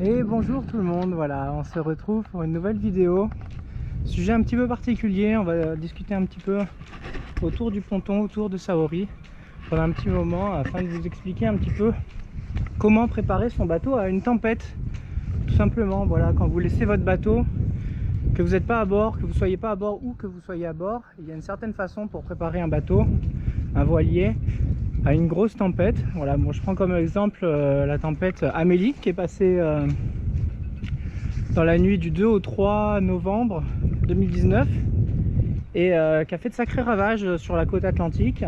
Et bonjour tout le monde, voilà, on se retrouve pour une nouvelle vidéo. Sujet un petit peu particulier, on va discuter un petit peu autour du ponton, autour de Saori pendant un petit moment afin de vous expliquer un petit peu comment préparer son bateau à une tempête. Tout simplement, voilà, quand vous laissez votre bateau, que vous n'êtes pas à bord, que vous soyez pas à bord ou que vous soyez à bord, il y a une certaine façon pour préparer un bateau, un voilier, à une grosse tempête. Voilà, bon, je prends comme exemple la tempête Amélie qui est passée dans la nuit du 2 au 3 novembre 2019 et qui a fait de sacrés ravages sur la côte atlantique.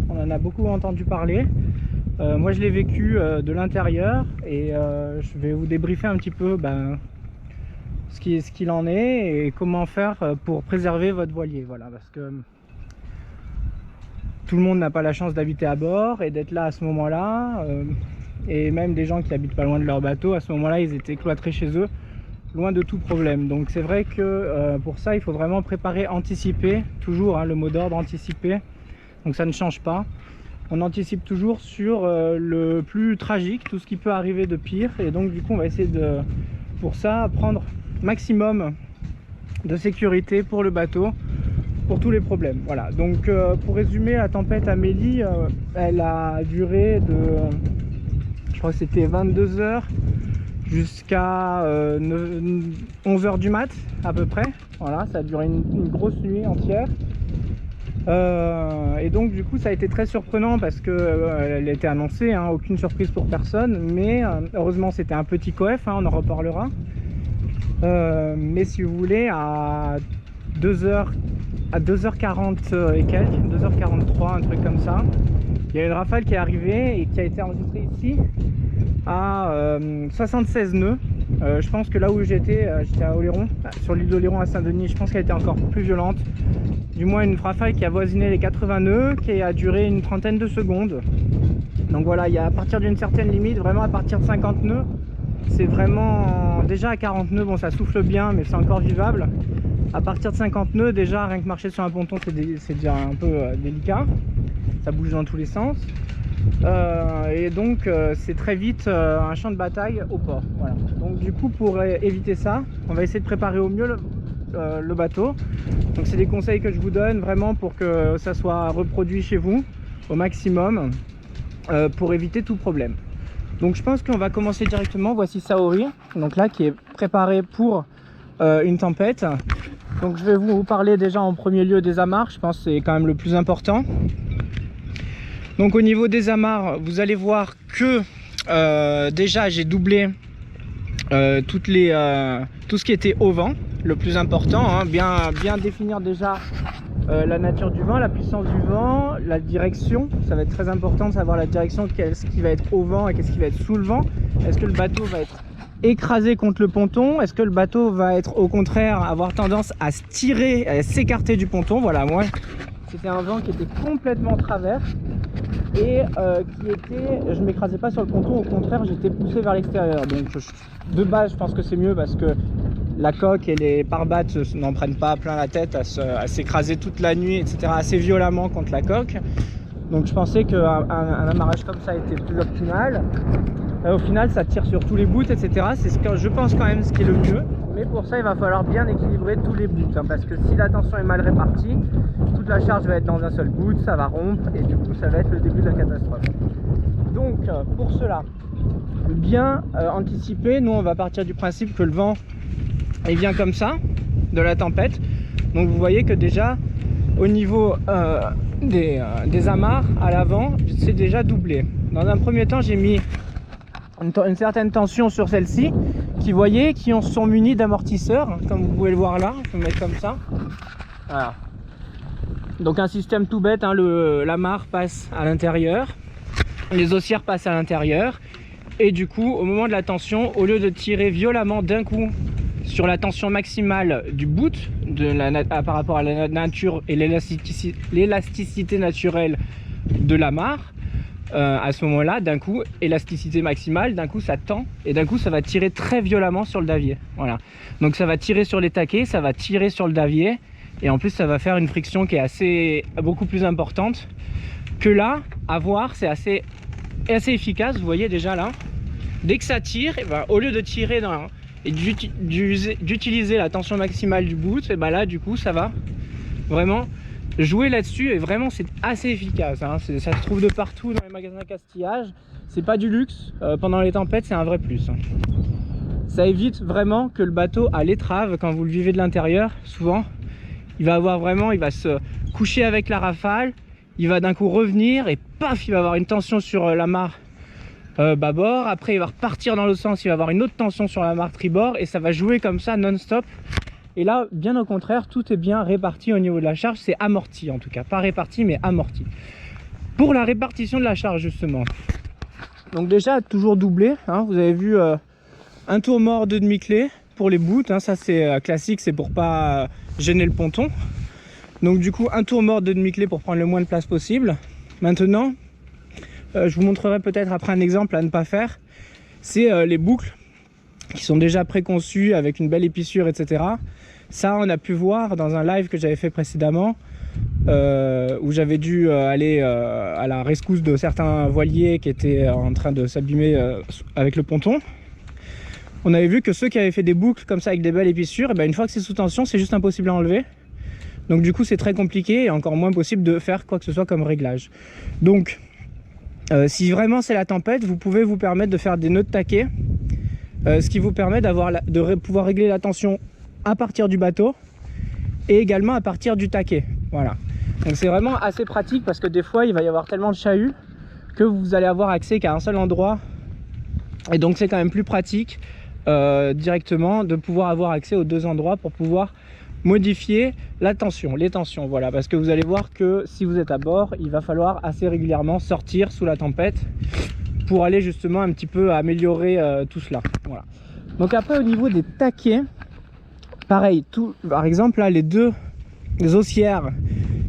On en a beaucoup entendu parler. Moi je l'ai vécu de l'intérieur et je vais vous débriefer un petit peu ce qu'il en est et comment faire pour préserver votre voilier. Voilà, parce que tout le monde n'a pas la chance d'habiter à bord et d'être là à ce moment-là. Et même des gens qui habitent pas loin de leur bateau, à ce moment-là, ils étaient cloîtrés chez eux, loin de tout problème. Donc c'est vrai que pour ça, il faut vraiment préparer, anticiper, toujours hein, le mot d'ordre, anticiper. Donc ça ne change pas. On anticipe toujours sur le plus tragique, tout ce qui peut arriver de pire. Et donc du coup, on va essayer de, pour ça, prendre maximum de sécurité pour le bateau, pour tous les problèmes. Voilà, donc pour résumer, la tempête Amélie, elle a duré de, je crois que c'était 22 heures jusqu'à 11 heures du mat à peu près. Voilà, ça a duré une grosse nuit entière. Et donc du coup ça a été très surprenant parce que elle a été annoncée, hein, aucune surprise pour personne, mais heureusement c'était un petit coef, hein, on en reparlera. Mais si vous voulez, à 2h40 et quelques, 2h43, un truc comme ça, il y a une rafale qui est arrivée et qui a été enregistrée ici à 76 nœuds. Je pense que là où j'étais à Oléron, sur l'île d'Oléron à Saint-Denis, je pense qu'elle était encore plus violente. Du moins une rafale qui a voisiné les 80 nœuds, qui a duré une trentaine de secondes. Donc voilà, il y a à partir d'une certaine limite, vraiment à partir de 50 nœuds, c'est vraiment, déjà à 40 nœuds, bon ça souffle bien, mais c'est encore vivable. À partir de 50 nœuds, déjà, rien que marcher sur un ponton, c'est déjà un peu délicat. Ça bouge dans tous les sens. Et donc, c'est très vite un champ de bataille au port. Voilà. Donc, du coup, pour éviter ça, on va essayer de préparer au mieux le bateau. Donc, c'est des conseils que je vous donne vraiment pour que ça soit reproduit chez vous au maximum pour éviter tout problème. Donc, je pense qu'on va commencer directement. Voici Saori, donc là, qui est préparé pour une tempête. Donc je vais vous parler déjà en premier lieu des amarres, je pense que c'est quand même le plus important. Donc au niveau des amarres, vous allez voir que déjà j'ai doublé tout ce qui était au vent, le plus important, hein, bien définir déjà la nature du vent, la puissance du vent, la direction. Ça va être très important de savoir la direction, qu'est-ce qui va être au vent et qu'est-ce qui va être sous le vent. Est-ce que le bateau va être écrasé contre le ponton? Est-ce que le bateau va être au contraire avoir tendance à se tirer, à s'écarter du ponton? Voilà, moi c'était un vent qui était complètement travers et je m'écrasais pas sur le ponton, au contraire j'étais poussé vers l'extérieur. Donc de base je pense que c'est mieux parce que la coque et les pare-battes n'en prennent pas plein la tête à s'écraser toute la nuit, etc., assez violemment contre la coque. Donc je pensais qu'un amarrage comme ça était plus optimal. Au final ça tire sur tous les bouts, etc. C'est ce que je pense quand même ce qui est le mieux. Mais pour ça il va falloir bien équilibrer tous les bouts, hein, parce que si la tension est mal répartie, toute la charge va être dans un seul bout, ça va rompre et du coup ça va être le début de la catastrophe. Donc pour cela, bien anticiper, nous on va partir du principe que le vent il vient comme ça, de la tempête. Donc vous voyez que déjà au niveau des amarres à l'avant, c'est déjà doublé. Dans un premier temps j'ai mis une certaine tension sur celle-ci, qui voyez, qui sont munis d'amortisseurs, comme vous pouvez le voir là. Je vais mettre comme ça. Voilà. Donc un système tout bête, hein, l'amarre passe à l'intérieur, les haussières passent à l'intérieur, et du coup, au moment de la tension, au lieu de tirer violemment d'un coup sur la tension maximale du boot, par rapport à la nature et l'élasticité naturelle de l'amarre, à ce moment-là, d'un coup, élasticité maximale, d'un coup ça tend et d'un coup ça va tirer très violemment sur le davier. Voilà. Donc ça va tirer sur les taquets, ça va tirer sur le davier et en plus ça va faire une friction qui est beaucoup plus importante que là. À voir, c'est assez efficace. Vous voyez déjà là, dès que ça tire, et ben, au lieu de tirer et d'utiliser la tension maximale du boot, et ben là du coup ça va vraiment jouer là-dessus, et vraiment c'est assez efficace, hein. Ça se trouve de partout dans les magasins Castillage, c'est pas du luxe, pendant les tempêtes c'est un vrai plus, hein. Ça évite vraiment que le bateau à l'étrave, quand vous le vivez de l'intérieur, souvent il va se coucher avec la rafale, il va d'un coup revenir et paf, il va avoir une tension sur la mare bâbord, après il va repartir dans l'autre sens, il va avoir une autre tension sur la mare tribord, et ça va jouer comme ça non-stop. Et là, bien au contraire, tout est bien réparti au niveau de la charge, c'est amorti en tout cas, pas réparti mais amorti. Pour la répartition de la charge justement, donc déjà toujours doublé, hein, vous avez vu un tour mort de demi-clé pour les boots, hein, ça c'est classique, c'est pour pas gêner le ponton. Donc du coup un tour mort de demi-clé pour prendre le moins de place possible. Maintenant, je vous montrerai peut-être après un exemple à ne pas faire, c'est les boucles qui sont déjà préconçues avec une belle épissure, etc. Ça on a pu voir dans un live que j'avais fait précédemment, où j'avais dû aller à la rescousse de certains voiliers qui étaient en train de s'abîmer avec le ponton. On avait vu que ceux qui avaient fait des boucles comme ça avec des belles épissures, et ben une fois que c'est sous tension, c'est juste impossible à enlever. Donc du coup c'est très compliqué et encore moins possible de faire quoi que ce soit comme réglage. Donc si vraiment c'est la tempête, vous pouvez vous permettre de faire des nœuds de taquet, ce qui vous permet de pouvoir régler la tension à partir du bateau et également à partir du taquet. Voilà, donc c'est vraiment assez pratique parce que des fois il va y avoir tellement de chahuts que vous allez avoir accès qu'à un seul endroit, et donc c'est quand même plus pratique directement de pouvoir avoir accès aux deux endroits pour pouvoir modifier la tension, les tensions, voilà, parce que vous allez voir que si vous êtes à bord, il va falloir assez régulièrement sortir sous la tempête pour aller justement un petit peu améliorer tout cela. Voilà. Donc après au niveau des taquets, pareil, par exemple là les deux haussières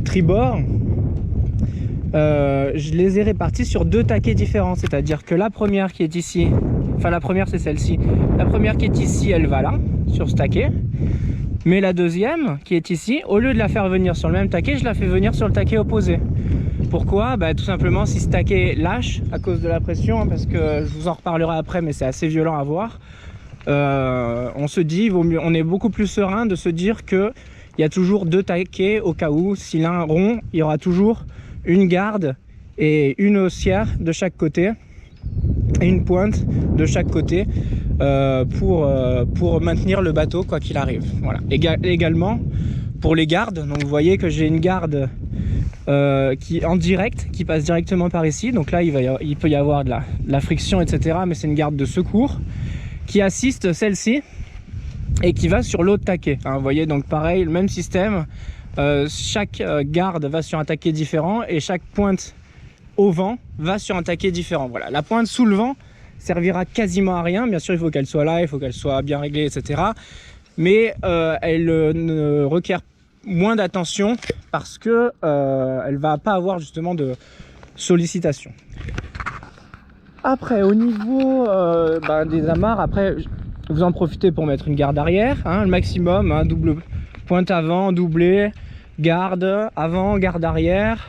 tribord, je les ai répartis sur deux taquets différents, c'est à dire que la première qui est ici, enfin la première c'est celle-ci, la première qui est ici elle va là sur ce taquet, mais la deuxième qui est ici, au lieu de la faire venir sur le même taquet, je la fais venir sur le taquet opposé. Pourquoi? Bah, tout simplement si ce taquet lâche à cause de la pression, hein, parce que je vous en reparlerai après mais c'est assez violent à voir, on se dit, on est beaucoup plus serein de se dire que il y a toujours deux taquets au cas où, si l'un rompt, il y aura toujours une garde et une haussière de chaque côté et une pointe de chaque côté pour maintenir le bateau quoi qu'il arrive. Voilà. Également pour les gardes, donc vous voyez que j'ai une garde qui en direct, qui passe directement par ici, donc là il peut y avoir de la friction, etc., mais c'est une garde de secours qui assiste celle-ci et qui va sur l'autre taquet, hein, vous voyez, donc pareil, le même système, chaque garde va sur un taquet différent et chaque pointe au vent va sur un taquet différent. Voilà, la pointe sous le vent servira quasiment à rien, bien sûr il faut qu'elle soit là, il faut qu'elle soit bien réglée, etc., mais elle ne requiert moins d'attention parce que elle va pas avoir justement de sollicitation. Après au niveau des amarres, après vous en profitez pour mettre une garde arrière, hein, le maximum, hein, double pointe avant, doublé, garde avant, garde arrière,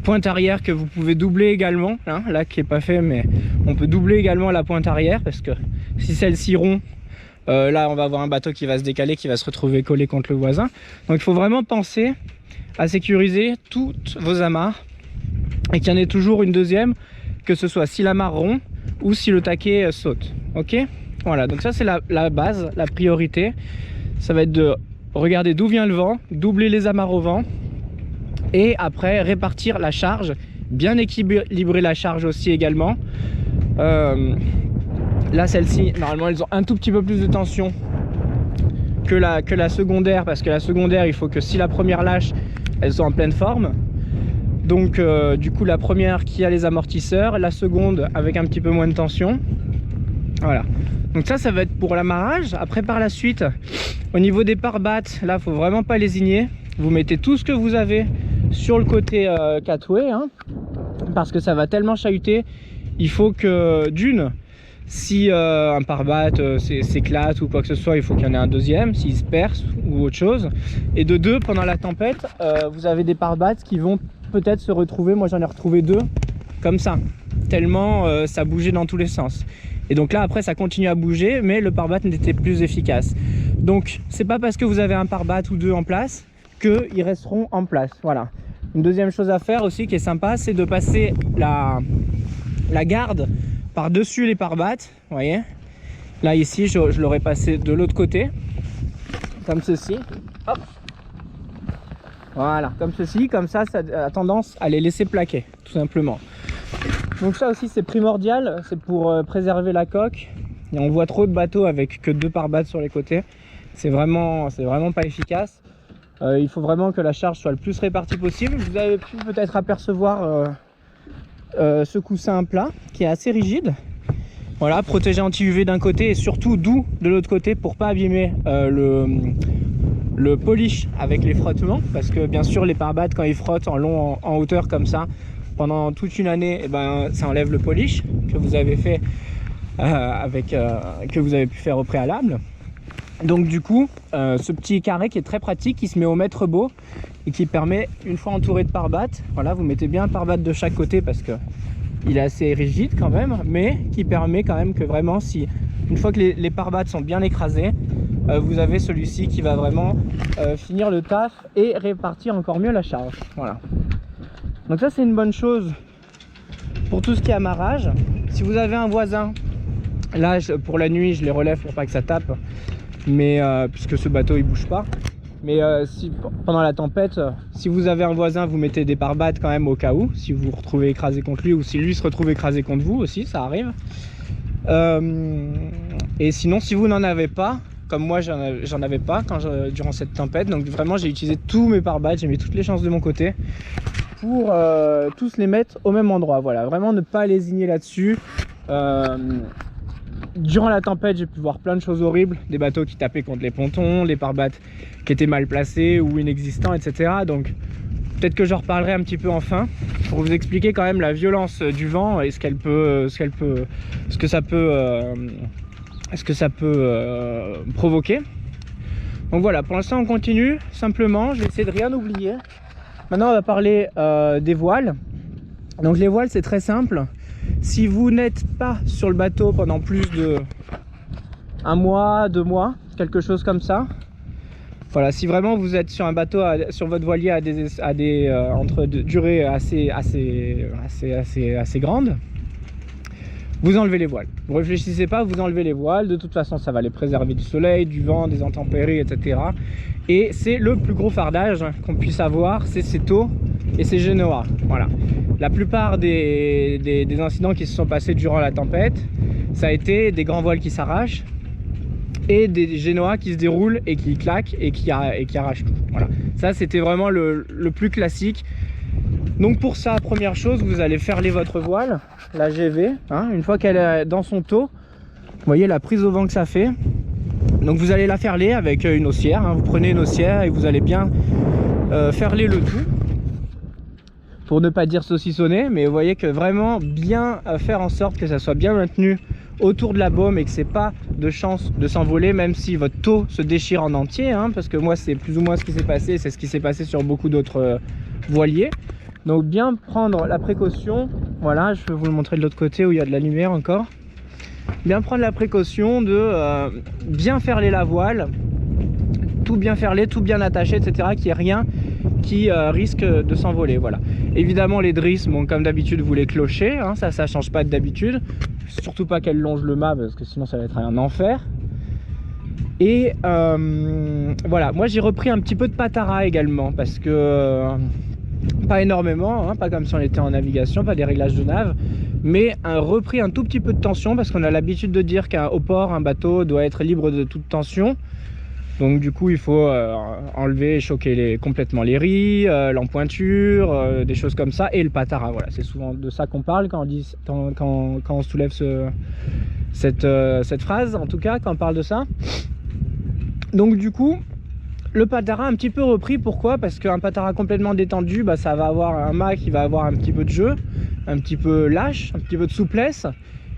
pointe arrière que vous pouvez doubler également, hein, là qui est pas fait mais on peut doubler également la pointe arrière parce que si celle-ci rompt, là on va avoir un bateau qui va se décaler, qui va se retrouver collé contre le voisin. Donc il faut vraiment penser à sécuriser toutes vos amarres et qu'il y en ait toujours une deuxième, que ce soit si l'amarre rompt ou si le taquet saute. Ok, voilà, donc ça c'est la base, la priorité. Ça va être de regarder d'où vient le vent, doubler les amarres au vent et après répartir la charge, bien équilibrer la charge aussi également. Là celle-ci, normalement elles ont un tout petit peu plus de tension que la secondaire, parce que la secondaire il faut que si la première lâche, elles sont en pleine forme. Donc du coup la première qui a les amortisseurs, la seconde avec un petit peu moins de tension. Voilà, donc ça va être pour l'amarrage. Après par la suite, au niveau des pare-battes, là faut vraiment pas lésigner. Vous mettez tout ce que vous avez sur le côté catway, hein, parce que ça va tellement chahuter. Il faut que d'une, si un pare-batte s'éclate ou quoi que ce soit, il faut qu'il y en ait un deuxième, s'il se perce ou autre chose. Et de deux, pendant la tempête, vous avez des pare-battes qui vont peut-être se retrouver, moi j'en ai retrouvé deux, comme ça, tellement ça bougeait dans tous les sens. Et donc là après ça continue à bouger, mais le pare-batte n'était plus efficace. Donc c'est pas parce que vous avez un pare-batte ou deux en place qu'ils resteront en place. Voilà. Une deuxième chose à faire aussi qui est sympa, c'est de passer la garde par-dessus les pare-battes. Vous voyez, là ici je l'aurais passé de l'autre côté, comme ceci. Hop. Voilà, comme ceci, comme ça a tendance à les laisser plaquer, tout simplement. Donc ça aussi c'est primordial, c'est pour préserver la coque. Et on voit trop de bateaux avec que 2 pare-battes sur les côtés. C'est vraiment pas efficace. Il faut vraiment que la charge soit le plus répartie possible. Vous avez pu peut-être apercevoir ce coussin plat qui est assez rigide. Voilà, protégé anti-UV d'un côté et surtout doux de l'autre côté pour pas abîmer le polish avec les frottements, parce que bien sûr les pare-battes quand ils frottent en long en hauteur comme ça pendant toute une année, et ben ça enlève le polish que vous avez fait que vous avez pu faire au préalable. Donc du coup ce petit carré qui est très pratique, qui se met au mètre beau et qui permet, une fois entouré de pare-battes, voilà, vous mettez bien un pare-batte de chaque côté parce que il est assez rigide quand même, mais qui permet quand même que vraiment, si une fois que les pare-battes sont bien écrasés, vous avez celui-ci qui va vraiment finir le taf et répartir encore mieux la charge. Voilà. Donc ça c'est une bonne chose pour tout ce qui est amarrage. Si vous avez un voisin, là pour la nuit je les relève pour pas que ça tape, mais puisque ce bateau il bouge pas. Mais si pendant la tempête, si vous avez un voisin, vous mettez des pare-battes quand même au cas où, si vous vous retrouvez écrasé contre lui ou si lui se retrouve écrasé contre vous aussi, ça arrive. Et sinon, si vous n'en avez pas, comme moi j'en avais pas durant cette tempête, donc vraiment j'ai utilisé tous mes pare-battes, j'ai mis toutes les chances de mon côté pour tous les mettre au même endroit. Voilà, vraiment ne pas lésigner là-dessus. Durant la tempête, j'ai pu voir plein de choses horribles, des bateaux qui tapaient contre les pontons, les pare-battes qui étaient mal placés ou inexistants, etc. Donc peut-être que j'en reparlerai un petit peu en fin pour vous expliquer quand même la violence du vent et ce que ça peut provoquer. Donc voilà, pour l'instant on continue simplement, je vais essayer de rien oublier. Maintenant on va parler des voiles. Donc les voiles c'est très simple. Si vous n'êtes pas sur le bateau pendant plus de 1 mois, 2 mois, quelque chose comme ça, voilà, si vraiment vous êtes sur un bateau, sur votre voilier à des entre durées assez grandes, vous enlevez les voiles. Vous réfléchissez pas, vous enlevez les voiles. De toute façon, ça va les préserver du soleil, du vent, des intempéries, etc. Et c'est le plus gros fardage qu'on puisse avoir, c'est ces taux et ces génoas. Voilà. La plupart des incidents qui se sont passés durant la tempête, ça a été des grands voiles qui s'arrachent et des génoas qui se déroulent et qui claquent et qui arrachent tout. Voilà. Ça, c'était vraiment le plus classique. Donc pour ça, première chose, vous allez ferler votre voile, la GV, hein, une fois qu'elle est dans son taux. Vous voyez la prise au vent que ça fait. Donc vous allez la ferler avec une haussière, hein. Vous prenez une haussière et vous allez bien ferler le tout. Pour ne pas dire saucissonner, mais vous voyez que vraiment bien faire en sorte que ça soit bien maintenu autour de la baume et que c'est pas de chance de s'envoler, même si votre taux se déchire en entier, hein, parce que moi c'est plus ou moins ce qui s'est passé, c'est ce qui s'est passé sur beaucoup d'autres voiliers. Donc bien prendre la précaution, voilà, je vais vous le montrer de l'autre côté où il y a de la lumière encore. Bien prendre la précaution de bien ferler la voile, tout bien ferler, tout bien attaché, etc. Qu'il n'y ait rien qui risque de s'envoler. Voilà. Évidemment les drisses, bon, comme d'habitude vous les clochez, hein, ça change pas d'habitude. Surtout pas qu'elles longent le mât parce que sinon ça va être un enfer. Et voilà, moi j'ai repris un petit peu de patara également parce que pas énormément, hein, pas comme si on était en navigation, pas des réglages de nav, mais repris un tout petit peu de tension parce qu'on a l'habitude de dire qu'au port un bateau doit être libre de toute tension. Donc du coup il faut enlever et choquer complètement les ris, l'empointure, des choses comme ça, et le patara. Voilà, c'est souvent de ça qu'on parle quand on soulève cette phrase, en tout cas quand on parle de ça. Donc du coup le patara un petit peu repris. Pourquoi? Parce qu'un patara complètement détendu, bah, ça va avoir un mât qui va avoir un petit peu de jeu, un petit peu lâche, un petit peu de souplesse,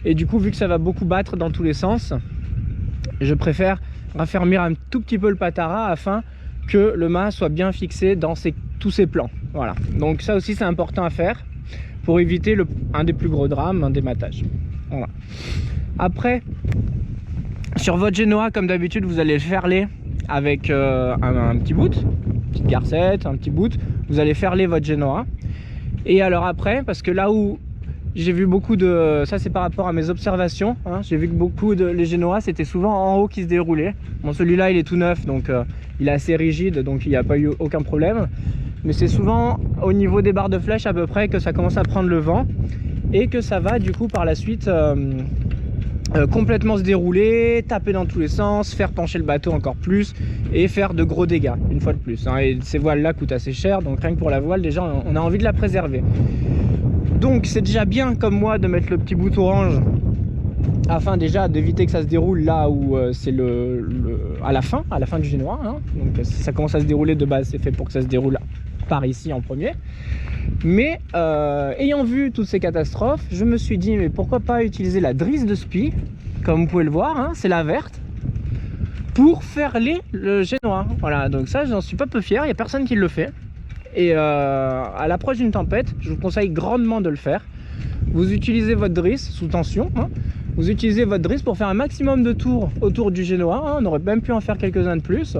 et du coup vu que ça va beaucoup battre dans tous les sens, je préfère raffermir un tout petit peu le patara afin que le mât soit bien fixé dans tous ses plans. Voilà, donc ça aussi c'est important à faire pour éviter un des plus gros drames, un dématage. Voilà. Après, sur votre génois, comme d'habitude, vous allez le ferler avec un petit bout, une petite garcette, un petit bout. Vous allez ferler votre génois. Et alors après, parce que là où j'ai vu beaucoup de... Ça c'est par rapport à mes observations, hein, j'ai vu que beaucoup de... Les génois, c'était souvent en haut qui se déroulaient. Bon, celui-là, il est tout neuf, donc il est assez rigide, donc il n'y a pas eu aucun problème. Mais c'est souvent au niveau des barres de flèche à peu près que ça commence à prendre le vent. Et que ça va du coup par la suite... complètement se dérouler, taper dans tous les sens, faire pencher le bateau encore plus et faire de gros dégâts une fois de plus, hein. Et ces voiles là coûtent assez cher, donc rien que pour la voile déjà on a envie de la préserver. Donc c'est déjà bien comme moi de mettre le petit bout orange afin déjà d'éviter que ça se déroule là où c'est à la fin du génois, hein. Donc si ça commence à se dérouler de base, c'est fait pour que ça se déroule par ici en premier. Mais ayant vu toutes ces catastrophes, je me suis dit mais pourquoi pas utiliser la drisse de spi, comme vous pouvez le voir, hein, c'est la verte, pour ferler le génois. Voilà, donc ça j'en suis pas peu fier, il n'y a personne qui le fait. Et à l'approche d'une tempête, je vous conseille grandement de le faire. Vous utilisez votre drisse sous tension, hein, vous utilisez votre drisse pour faire un maximum de tours autour du génois, hein, on aurait même pu en faire quelques-uns de plus.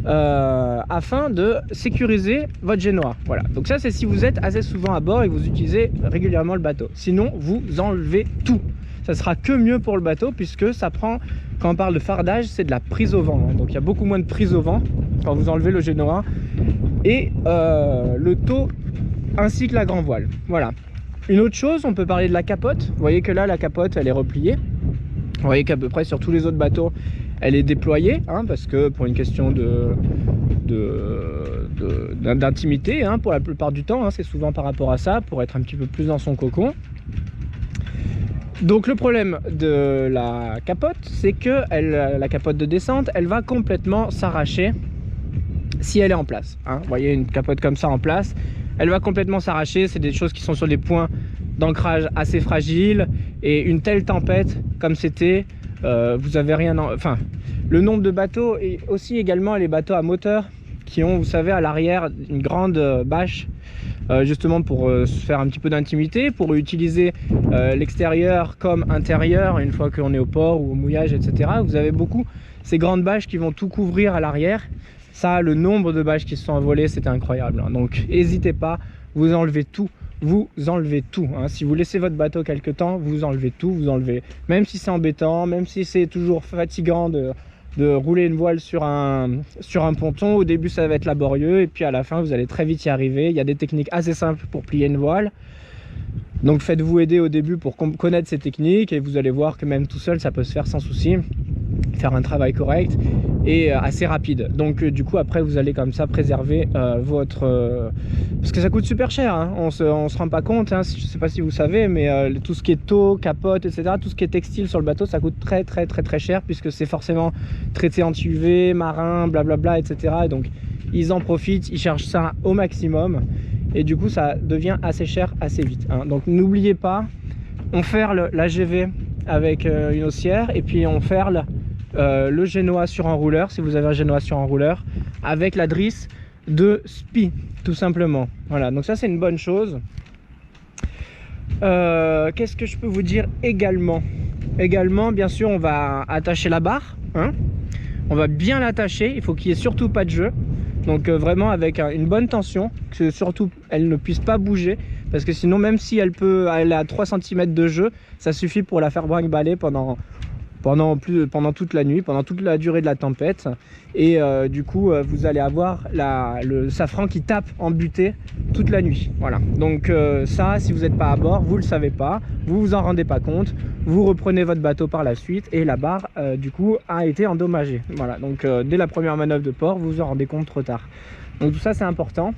Afin de sécuriser votre génois. Voilà, donc ça c'est si vous êtes assez souvent à bord et que vous utilisez régulièrement le bateau. Sinon vous enlevez tout, ça sera que mieux pour le bateau, puisque ça prend, quand on parle de fardage, c'est de la prise au vent, hein. Donc il y a beaucoup moins de prise au vent quand vous enlevez le génois et le taux ainsi que la grand voile. Voilà. Une autre chose, on peut parler de la capote. Vous voyez que là la capote elle est repliée, vous voyez qu'à peu près sur tous les autres bateaux elle est déployée, hein, parce que pour une question d'intimité, hein, pour la plupart du temps, hein, c'est souvent par rapport à ça, pour être un petit peu plus dans son cocon. Donc le problème de la capote, c'est que la capote de descente, elle va complètement s'arracher si elle est en place, hein. Vous voyez une capote comme ça en place, elle va complètement s'arracher. C'est des choses qui sont sur des points d'ancrage assez fragiles, et une telle tempête comme c'était, vous avez rien enfin le nombre de bateaux, et aussi également les bateaux à moteur qui ont, vous savez, à l'arrière une grande bâche, justement pour se faire un petit peu d'intimité, pour utiliser l'extérieur comme intérieur une fois qu'on est au port ou au mouillage, etc. Vous avez beaucoup ces grandes bâches qui vont tout couvrir à l'arrière. Ça, le nombre de bâches qui se sont envolées, c'était incroyable, hein. Donc n'hésitez pas, vous enlevez tout. Vous enlevez tout, hein. Si vous laissez votre bateau quelque temps, vous enlevez tout, vous enlevez, même si c'est embêtant, même si c'est toujours fatigant de rouler une voile sur un ponton. Au début ça va être laborieux, et puis à la fin vous allez très vite y arriver. Il y a des techniques assez simples pour plier une voile, donc faites-vous aider au début pour connaître ces techniques, et vous allez voir que même tout seul ça peut se faire sans souci, faire un travail correct et assez rapide. Donc du coup après vous allez comme ça préserver votre parce que ça coûte super cher, hein. On se rend pas compte, hein. Je sais pas si vous savez, mais tout ce qui est taux, capote, etc., tout ce qui est textile sur le bateau, ça coûte très cher, puisque c'est forcément traité anti-UV, marin, blablabla, etc. Et donc ils en profitent, ils chargent ça au maximum, et du coup ça devient assez cher assez vite, hein. Donc n'oubliez pas, on ferle la GV avec une haussière, et puis on ferle le génois sur enrouleur, si vous avez un génois sur enrouleur, avec la drisse de spi, tout simplement. Voilà, donc ça c'est une bonne chose. Qu'est-ce que je peux vous dire également? Bien sûr, on va attacher la barre, hein. On va bien l'attacher, il faut qu'il n'y ait surtout pas de jeu. Donc vraiment avec une bonne tension, que surtout elle ne puisse pas bouger, parce que sinon, même si elle est à 3 cm de jeu, ça suffit pour la faire brinque-baller pendant toute la nuit, pendant toute la durée de la tempête. Et du coup vous allez avoir le safran qui tape en butée toute la nuit. Voilà, donc ça, si vous n'êtes pas à bord, vous le savez pas, vous vous en rendez pas compte, vous reprenez votre bateau par la suite, et la barre du coup a été endommagée. Voilà, donc dès la première manœuvre de port, vous vous en rendez compte trop tard. Donc tout ça c'est important.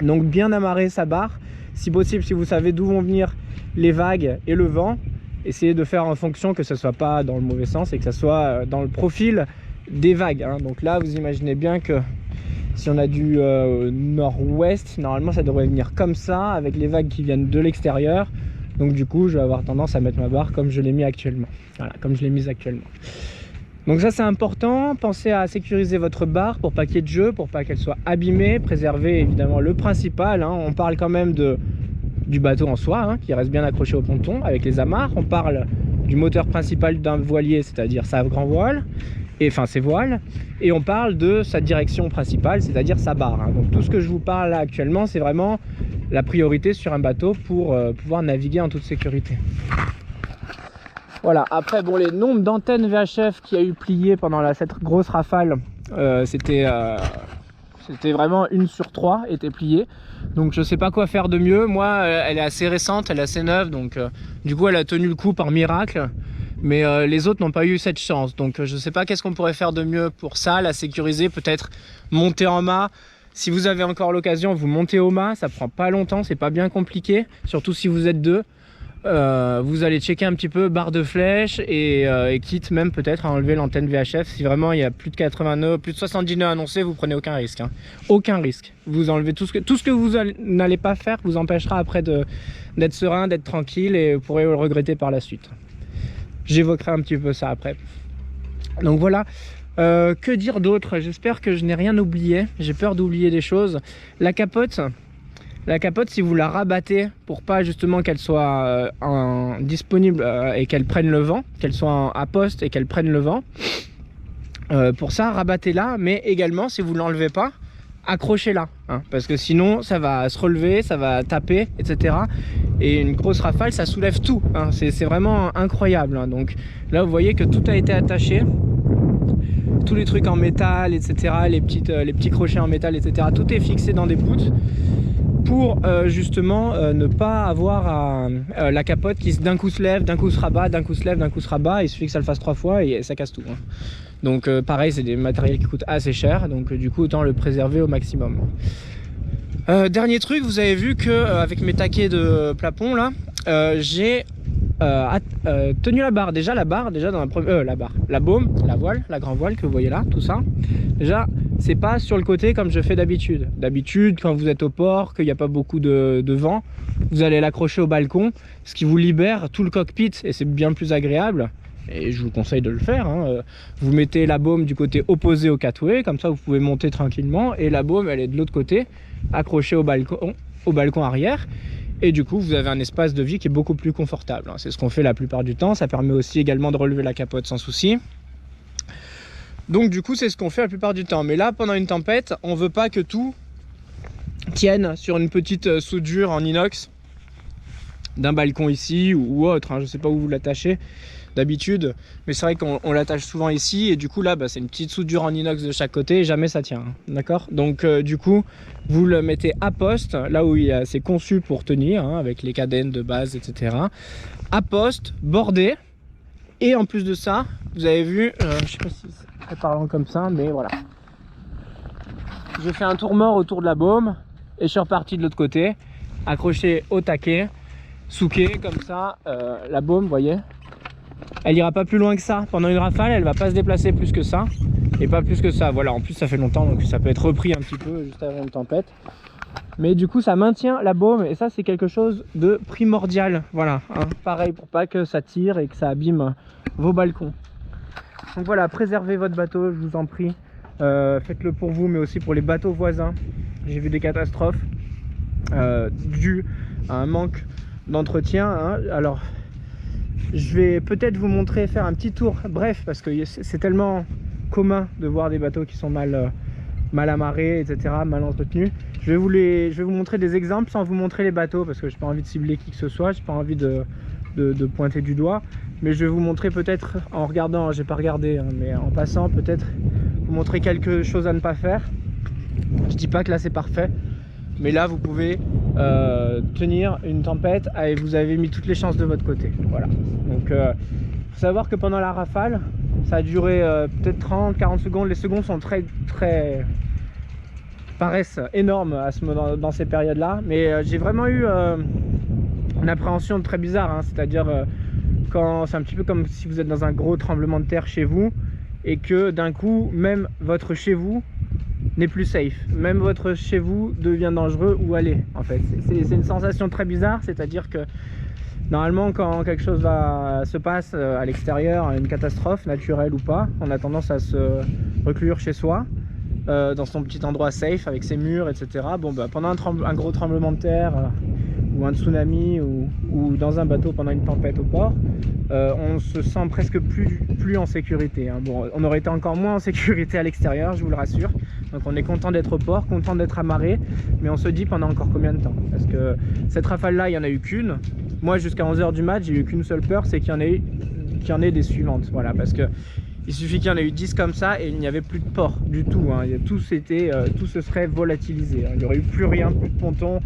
Donc bien amarrer sa barre, si possible, si vous savez d'où vont venir les vagues et le vent, essayez de faire en fonction que ce soit pas dans le mauvais sens, et que ça soit dans le profil des vagues, hein. Donc là vous imaginez bien que si on a du nord-ouest, normalement ça devrait venir comme ça, avec les vagues qui viennent de l'extérieur. Donc du coup je vais avoir tendance à mettre ma barre comme je l'ai mis actuellement. Voilà, comme je l'ai mise actuellement. Donc ça c'est important, pensez à sécuriser votre barre pour pas qu'il y ait de jeu, pour pas qu'elle soit abîmée, préserver évidemment le principal, hein. On parle quand même de du bateau en soi, hein, qui reste bien accroché au ponton avec les amarres. On parle du moteur principal d'un voilier, c'est-à-dire sa grand voile, et enfin ses voiles, et on parle de sa direction principale, c'est-à-dire sa barre, hein. Donc tout ce que je vous parle là actuellement, c'est vraiment la priorité sur un bateau pour pouvoir naviguer en toute sécurité. Voilà, après bon, les nombres d'antennes VHF qu'il y a eu pliées pendant cette grosse rafale, c'était vraiment 1 sur 3 était pliée. Donc je sais pas quoi faire de mieux. Moi elle est assez récente, elle est assez neuve, donc du coup elle a tenu le coup par miracle. Mais les autres n'ont pas eu cette chance. Donc je sais pas qu'est-ce qu'on pourrait faire de mieux pour ça, la sécuriser, peut-être monter en mât. Si vous avez encore l'occasion, vous montez au mât, ça prend pas longtemps, c'est pas bien compliqué. Surtout si vous êtes deux. Vous allez checker un petit peu barre de flèche et quitte même peut-être à enlever l'antenne VHF. Si vraiment il y a plus de 80 nœuds, plus de 70 nœuds annoncés, vous prenez aucun risque, hein. Aucun risque. Vous enlevez tout ce que vous n'allez pas faire vous empêchera après d'être serein, d'être tranquille, et vous pourrez le regretter par la suite. J'évoquerai un petit peu ça après. Donc voilà. Que dire d'autre? J'espère que je n'ai rien oublié. J'ai peur d'oublier des choses. La capote, si vous la rabattez pour pas justement qu'elle soit disponible et qu'elle prenne le vent, qu'elle soit à poste et qu'elle prenne le vent, pour ça rabattez-la, mais également si vous l'enlevez pas, accrochez-la, hein, parce que sinon ça va se relever, ça va taper, etc. Et une grosse rafale, ça soulève tout, hein. C'est vraiment incroyable, hein. Donc là vous voyez que tout a été attaché, tous les trucs en métal, etc., les petits crochets en métal, etc., tout est fixé dans des poutres pour justement ne pas avoir la capote qui d'un coup se lève, d'un coup se rabat, d'un coup se lève, d'un coup se rabat. Il suffit que ça le fasse 3 fois et ça casse tout, hein. Donc pareil, c'est des matériels qui coûtent assez cher, donc du coup autant le préserver au maximum. Dernier truc, vous avez vu que avec mes taquets de plafond là, j'ai tenu la barre. Déjà la baume, la voile, la grand voile que vous voyez là, tout ça. Déjà, c'est pas sur le côté comme je fais d'habitude. D'habitude, quand vous êtes au port, qu'il n'y a pas beaucoup de vent, vous allez l'accrocher au balcon, ce qui vous libère tout le cockpit et c'est bien plus agréable. Et je vous conseille de le faire, hein. Vous mettez la baume du côté opposé au catway, comme ça vous pouvez monter tranquillement, et la baume elle est de l'autre côté, accrochée au balcon arrière. Et du coup vous avez un espace de vie qui est beaucoup plus confortable, hein. C'est ce qu'on fait la plupart du temps. Ça permet aussi également de relever la capote sans souci. Donc du coup c'est ce qu'on fait la plupart du temps. Mais là pendant une tempête, on veut pas que tout tienne sur une petite soudure en inox d'un balcon ici ou autre, hein. Je sais pas où vous l'attachez d'habitude, mais c'est vrai qu'on l'attache souvent ici, et du coup là c'est une petite soudure en inox de chaque côté et jamais ça tient, hein. D'accord? Donc du coup vous le mettez à poste, là où c'est conçu pour tenir, hein, avec les cadènes de base, etc. À poste, bordé, et en plus de ça, vous avez vu, je sais pas si c'est très parlant comme ça, mais voilà. J'ai fait un tour mort autour de la baume, et je suis reparti de l'autre côté, accroché au taquet, souqué comme ça, la baume, vous voyez, elle ira pas plus loin que ça. Pendant une rafale, elle va pas se déplacer plus que ça, et pas plus que ça. Voilà, en plus ça fait longtemps, donc ça peut être repris un petit peu juste avant une tempête. Mais du coup ça maintient la baume, et ça c'est quelque chose de primordial. Voilà, hein. Pareil, pour pas que ça tire et que ça abîme vos balcons. Donc voilà, préservez votre bateau, je vous en prie. Faites-le pour vous, mais aussi pour les bateaux voisins. J'ai vu des catastrophes dues à un manque d'entretien, hein. Alors je vais peut-être vous montrer, faire un petit tour bref, parce que c'est tellement commun de voir des bateaux qui sont mal amarrés, etc., mal entretenus. Je vais vous montrer des exemples sans vous montrer les bateaux, parce que j'ai pas envie de cibler qui que ce soit, j'ai pas envie de pointer du doigt. Mais je vais vous montrer peut-être en regardant, j'ai pas regardé, hein, mais en passant peut-être vous montrer quelque chose à ne pas faire. Je dis pas que là c'est parfait, mais là vous pouvez tenir une tempête et vous avez mis toutes les chances de votre côté. Voilà. Donc faut savoir que pendant la rafale, ça a duré peut-être 30-40 secondes. Les secondes sont paraissent énormes dans ces périodes là, mais j'ai vraiment eu une appréhension très bizarre, hein. C'est-à-dire quand c'est un petit peu comme si vous êtes dans un gros tremblement de terre chez vous, et que d'un coup même votre chez vous n'est plus safe, même votre chez vous devient dangereux où aller. En fait c'est une sensation très bizarre, c'est-à-dire que normalement quand quelque chose se passe à l'extérieur, une catastrophe naturelle ou pas, on a tendance à se reclure chez soi, dans son petit endroit safe avec ses murs, etc. Bon bah pendant un gros tremblement de terre ou ou un tsunami ou dans un bateau pendant une tempête au port, on se sent presque plus en sécurité, hein. Bon, on aurait été encore moins en sécurité à l'extérieur, je vous le rassure. Donc on est content d'être au port, content d'être amarré, mais on se dit pendant encore combien de temps? Parce que cette rafale là, il n'y en a eu qu'une. Moi jusqu'à 11 h du match, j'ai eu qu'une seule peur, c'est qu'il y en ait des suivantes. Voilà, parce que il suffit qu'il y en ait eu 10 comme ça et il n'y avait plus de port du tout, hein. Tout se serait volatilisé, hein. Il n'y aurait eu plus rien, plus de ponton,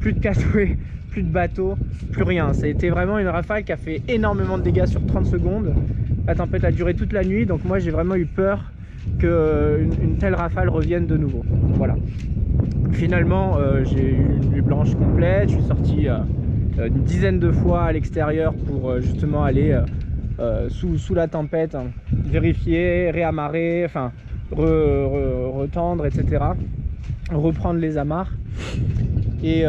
plus de castouets, plus de bateaux, plus rien. Ça a été vraiment une rafale qui a fait énormément de dégâts sur 30 secondes. La tempête a duré toute la nuit, donc moi j'ai vraiment eu peur qu'une telle rafale revienne de nouveau. Voilà. Finalement, j'ai eu une nuit blanche complète. Je suis sorti une dizaine de fois à l'extérieur pour justement aller sous la tempête, hein, vérifier, réamarrer, enfin retendre, etc. Reprendre les amarres. Et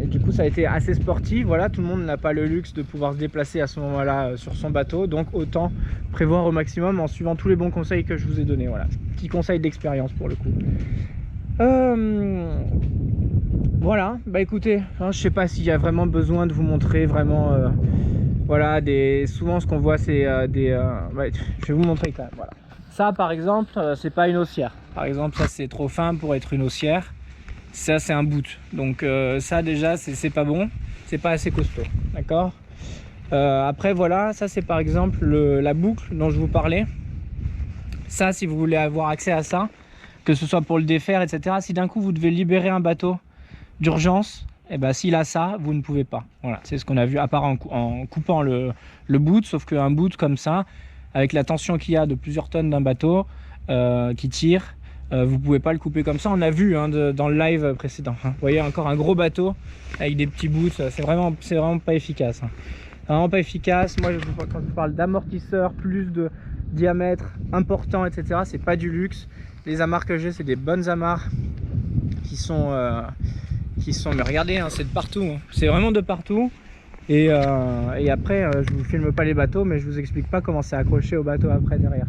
du coup ça a été assez sportif. Voilà, tout le monde n'a pas le luxe de pouvoir se déplacer à ce moment là sur son bateau, donc autant prévoir au maximum en suivant tous les bons conseils que je vous ai donnés. Voilà, petit conseil d'expérience pour le coup. Voilà, bah écoutez, hein, je sais pas s'il y a vraiment besoin de vous montrer vraiment voilà, souvent ce qu'on voit c'est ouais, je vais vous montrer quand même. Voilà, ça par exemple c'est pas une haussière, par exemple ça c'est trop fin pour être une haussière. Ça c'est un boot, donc ça déjà c'est pas bon, c'est pas assez costaud, d'accord. Après voilà, ça c'est par exemple la boucle dont je vous parlais. Ça, si vous voulez avoir accès à ça, que ce soit pour le défaire, etc., si d'un coup vous devez libérer un bateau d'urgence, et ben s'il a ça, vous ne pouvez pas. Voilà, c'est ce qu'on a vu, à part en coupant le boot, sauf qu'un boot comme ça, avec la tension qu'il y a de plusieurs tonnes d'un bateau qui tire, vous pouvez pas le couper comme ça. On a vu, hein, dans le live précédent, hein. Vous voyez encore un gros bateau avec des petits boots, c'est vraiment pas efficace, hein. Vraiment pas efficace. Moi quand je parle d'amortisseur plus de diamètre important, etc., c'est pas du luxe. Les amarres que j'ai, c'est des bonnes amarres qui sont mais regardez, hein, c'est de partout, hein. C'est vraiment de partout. Et après je vous filme pas les bateaux, mais je vous explique pas comment c'est accroché au bateau après derrière.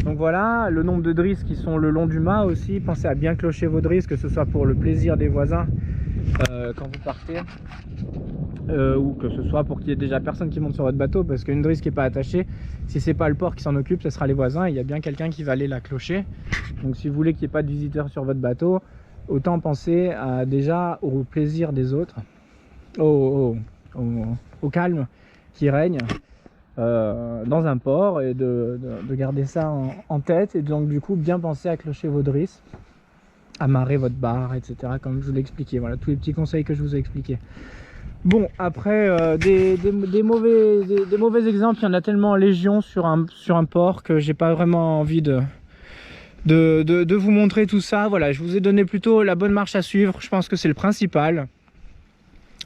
Donc voilà, le nombre de drisses qui sont le long du mât aussi. Pensez à bien clocher vos drisses, que ce soit pour le plaisir des voisins quand vous partez, ou que ce soit pour qu'il y ait déjà personne qui monte sur votre bateau, parce qu'une drisse qui n'est pas attachée, si c'est pas le port qui s'en occupe, ce sera les voisins et il y a bien quelqu'un qui va aller la clocher. Donc si vous voulez qu'il n'y ait pas de visiteurs sur votre bateau, autant penser déjà au plaisir des autres, au calme qui règne dans un port, et de garder ça en tête, et donc du coup bien penser à clocher vos drisses, amarrer votre barre, etc., comme je vous l'ai expliqué. Voilà tous les petits conseils que je vous ai expliqués. Bon, après des mauvais exemples, il y en a tellement légion sur un port que j'ai pas vraiment envie de vous montrer tout ça. Voilà, je vous ai donné plutôt la bonne marche à suivre, je pense que c'est le principal.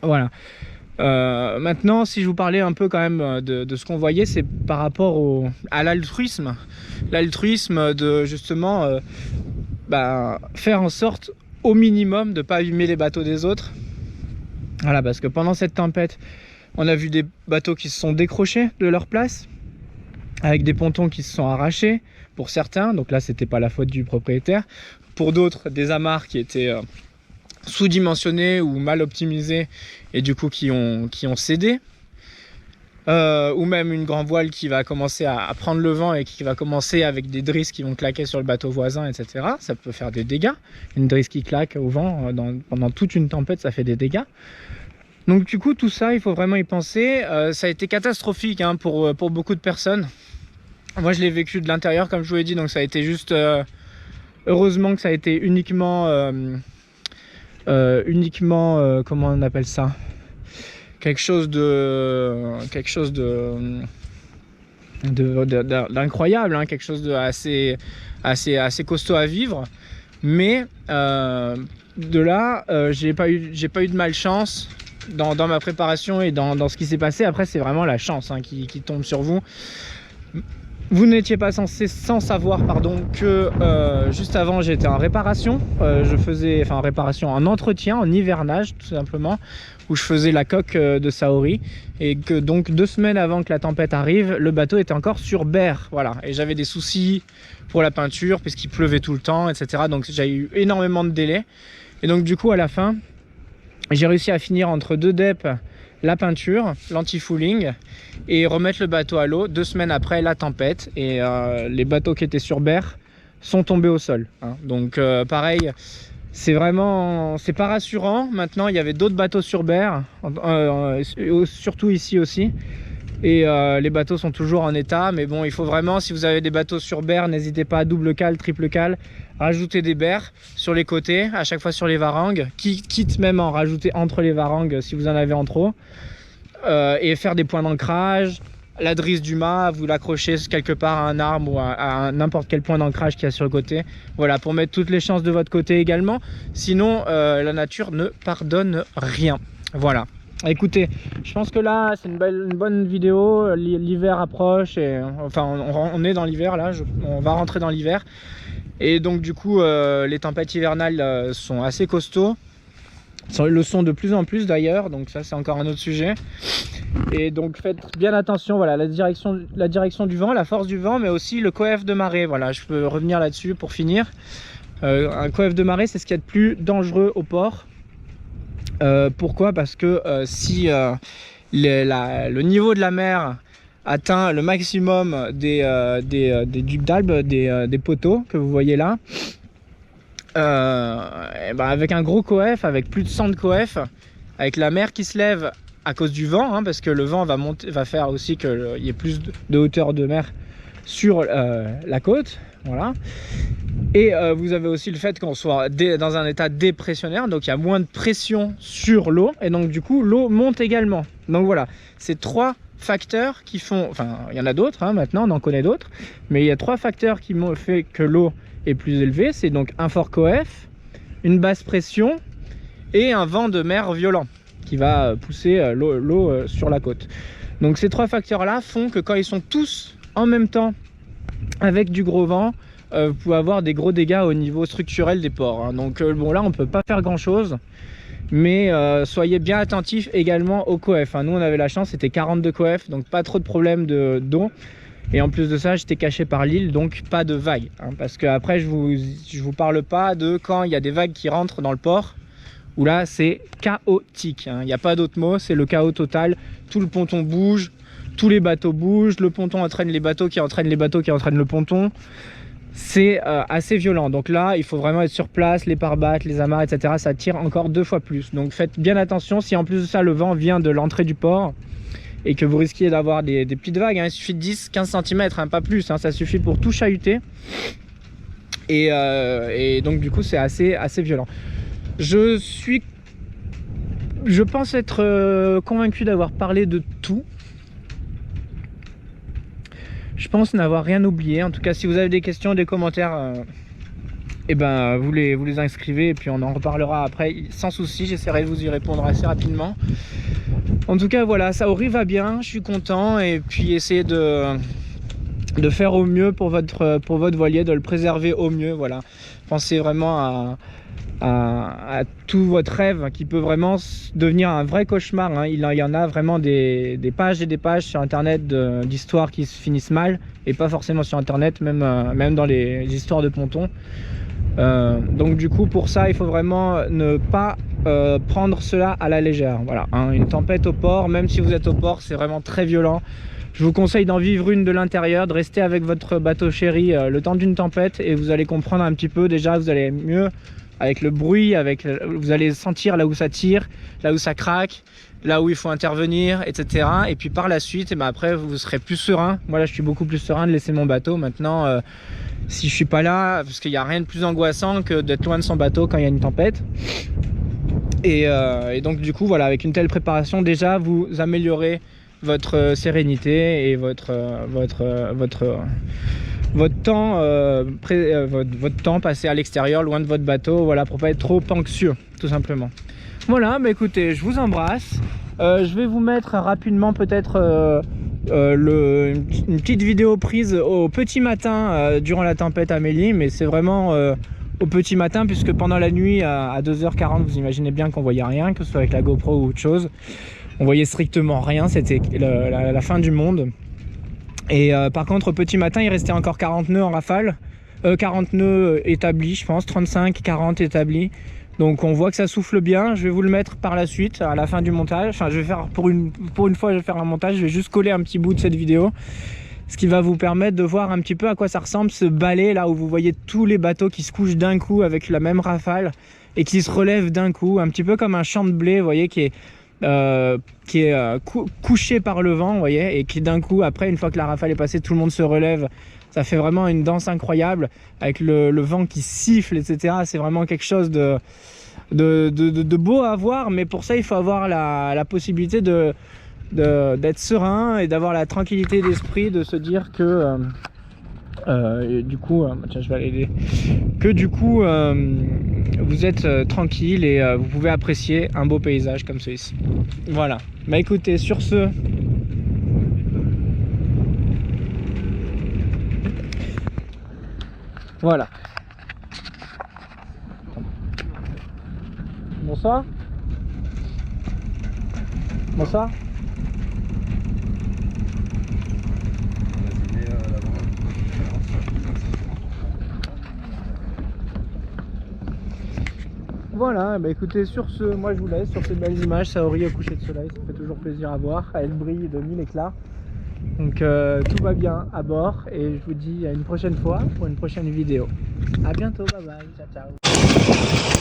Voilà. Maintenant, si je vous parlais un peu quand même de ce qu'on voyait, c'est par rapport à l'altruisme. L'altruisme de justement faire en sorte au minimum de ne pas abîmer les bateaux des autres. Voilà, parce que pendant cette tempête, on a vu des bateaux qui se sont décrochés de leur place, avec des pontons qui se sont arrachés pour certains. Donc là, c'était pas la faute du propriétaire. Pour d'autres, des amarres qui étaient sous-dimensionnées ou mal optimisées et du coup qui ont cédé. Ou même une grande voile qui va commencer à prendre le vent et qui va commencer avec des drisses qui vont claquer sur le bateau voisin, etc. Ça peut faire des dégâts. Une drisse qui claque au vent pendant toute une tempête, ça fait des dégâts. Donc du coup, tout ça, il faut vraiment y penser. Ça a été catastrophique, hein, pour beaucoup de personnes. Moi, je l'ai vécu de l'intérieur, comme je vous l'ai dit, donc ça a été juste... heureusement que ça a été uniquement comment on appelle ça, quelque chose d'incroyable, hein, quelque chose de assez costaud à vivre. Mais de là, j'ai pas eu de malchance dans ma préparation et dans ce qui s'est passé. Après, c'est vraiment la chance, hein, qui tombe sur vous. Vous n'étiez pas sans savoir, pardon, que juste avant j'étais en réparation. Je faisais, en réparation, en entretien, en hivernage tout simplement, où je faisais la coque de Saori, et que donc 2 semaines avant que la tempête arrive, le bateau était encore sur berre. Voilà, et j'avais des soucis pour la peinture puisqu'il pleuvait tout le temps, etc. Donc j'ai eu énormément de délais, et donc du coup à la fin J'ai réussi à finir entre 2 DEP la peinture, l'anti-fouling et remettre le bateau à l'eau 2 semaines après la tempête. Et les bateaux qui étaient sur berre sont tombés au sol, hein. Donc pareil, c'est pas rassurant. Maintenant il y avait d'autres bateaux sur berre, surtout ici aussi. Et les bateaux sont toujours en état, mais bon, il faut vraiment, si vous avez des bateaux sur berre, n'hésitez pas à double cale, triple cale, rajouter des berres sur les côtés, à chaque fois sur les varangues, quitte même à en rajouter entre les varangues si vous en avez en trop, et faire des points d'ancrage. La drisse du mât, vous l'accrochez quelque part à un arbre ou à n'importe quel point d'ancrage qu'il y a sur le côté, voilà, pour mettre toutes les chances de votre côté également, sinon la nature ne pardonne rien. Voilà. Écoutez, je pense que là c'est une bonne vidéo. L'hiver approche et enfin on est dans l'hiver là, on va rentrer dans l'hiver et donc du coup les tempêtes hivernales sont assez costauds, le sont de plus en plus d'ailleurs, donc ça c'est encore un autre sujet. Et donc faites bien attention, voilà, la direction du vent, la force du vent, mais aussi le coef de marée. Voilà, je peux revenir là-dessus pour finir. Un coef de marée, c'est ce qu'il y a de plus dangereux au port. Pourquoi? Parce que si le niveau de la mer atteint le maximum des ducs d'Albe, des poteaux que vous voyez là, et ben avec un gros coef, avec plus de 100 de coef, avec la mer qui se lève à cause du vent, hein, parce que le vent va faire aussi qu'il y ait plus de hauteur de mer sur la côte, voilà. Et vous avez aussi le fait qu'on soit dans un état dépressionnaire, donc il y a moins de pression sur l'eau, et donc du coup l'eau monte également. Donc voilà, c'est 3 facteurs qui font, enfin il y en a d'autres, hein, maintenant on en connaît d'autres, mais il y a 3 facteurs qui m'ont fait que l'eau est plus élevée. C'est donc un fort coef, une basse pression et un vent de mer violent qui va pousser l'eau sur la côte. Donc ces 3 facteurs là font que quand ils sont tous en même temps avec du gros vent, vous pouvez avoir des gros dégâts au niveau structurel des ports, hein. Donc bon, là on peut pas faire grand chose, mais soyez bien attentifs également au coef, hein. Nous on avait la chance, c'était 42 coef, donc pas trop de problèmes d'eau. Et en plus de ça, j'étais caché par l'île, donc pas de vagues, hein, parce que après je vous parle pas de quand il y a des vagues qui rentrent dans le port, où là c'est chaotique, hein. Il n'y a pas d'autre mot, c'est le chaos total. Tout le ponton bouge, tous les bateaux bougent, le ponton entraîne les bateaux qui entraînent les bateaux qui entraînent le ponton. C'est assez violent, donc là il faut vraiment être sur place, les pare-battes, les amarres, etc. Ça tire encore 2 fois plus, donc faites bien attention. Si en plus de ça le vent vient de l'entrée du port et que vous risquiez d'avoir des petites vagues, hein, il suffit de 10-15 cm, hein, pas plus, hein, ça suffit pour tout chahuter. Et donc du coup c'est assez violent. Je pense être convaincu d'avoir parlé de tout. Je pense n'avoir rien oublié. En tout cas, si vous avez des questions, des commentaires, et ben vous les inscrivez et puis on en reparlera après sans souci. J'essaierai de vous y répondre assez rapidement. En tout cas, voilà, Saori va bien, je suis content, et puis essayez de faire au mieux pour votre voilier, de le préserver au mieux. Voilà, pensez vraiment à tout votre rêve qui peut vraiment devenir un vrai cauchemar, hein. Il y en a vraiment des pages et des pages sur internet d'histoires qui se finissent mal, et pas forcément sur internet, même dans les histoires de pontons. Donc du coup pour ça il faut vraiment ne pas prendre cela à la légère. Voilà, hein, une tempête au port, même si vous êtes au port, c'est vraiment très violent. Je vous conseille d'en vivre une de l'intérieur, de rester avec votre bateau chéri le temps d'une tempête, et vous allez comprendre un petit peu. Déjà vous allez mieux avec le bruit, vous allez sentir là où ça tire, là où ça craque, là où il faut intervenir, etc. Et puis par la suite, et ben après vous serez plus serein. Moi là je suis beaucoup plus serein de laisser mon bateau maintenant. Si je suis pas là, parce qu'il n'y a rien de plus angoissant que d'être loin de son bateau quand il y a une tempête. Et donc du coup voilà, avec une telle préparation déjà vous améliorez votre sérénité et votre temps passé à l'extérieur, loin de votre bateau, voilà, pour pas être trop anxieux, tout simplement. Voilà, bah écoutez, je vous embrasse. Je vais vous mettre rapidement peut-être une petite vidéo prise au petit matin durant la tempête Amélie, mais c'est vraiment au petit matin, puisque pendant la nuit à 2h40 vous imaginez bien qu'on voyait rien, que ce soit avec la GoPro ou autre chose, on voyait strictement rien, c'était la fin du monde. Et par contre au petit matin il restait encore 40 nœuds en rafale, 40 nœuds établis, je pense 35-40 établis, Donc on voit que ça souffle bien. Je vais vous le mettre par la suite à la fin du montage. Enfin, je vais faire pour une fois, je vais faire un montage. Je vais juste coller un petit bout de cette vidéo, ce qui va vous permettre de voir un petit peu à quoi ça ressemble ce balai là où vous voyez tous les bateaux qui se couchent d'un coup avec la même rafale et qui se relèvent d'un coup, un petit peu comme un champ de blé, vous voyez, qui est couché par le vent, vous voyez, et qui d'un coup, après, une fois que la rafale est passée, tout le monde se relève. Ça fait vraiment une danse incroyable avec le vent qui siffle, etc. C'est vraiment quelque chose de beau à voir, mais pour ça, il faut avoir la possibilité d'être serein et d'avoir la tranquillité d'esprit, de se dire que du coup, tiens, je vais aller aider. Que du coup, vous êtes tranquille et vous pouvez apprécier un beau paysage comme celui-ci. Voilà. Bah écoutez, sur ce, voilà. Bonsoir. Bonsoir. Voilà, bah écoutez, sur ce, moi je vous laisse sur ces belles images, Saori au coucher de soleil, ça fait toujours plaisir à voir, elle brille de mille éclats. Donc tout va bien à bord et je vous dis à une prochaine fois pour une prochaine vidéo. A bientôt, bye bye, ciao ciao.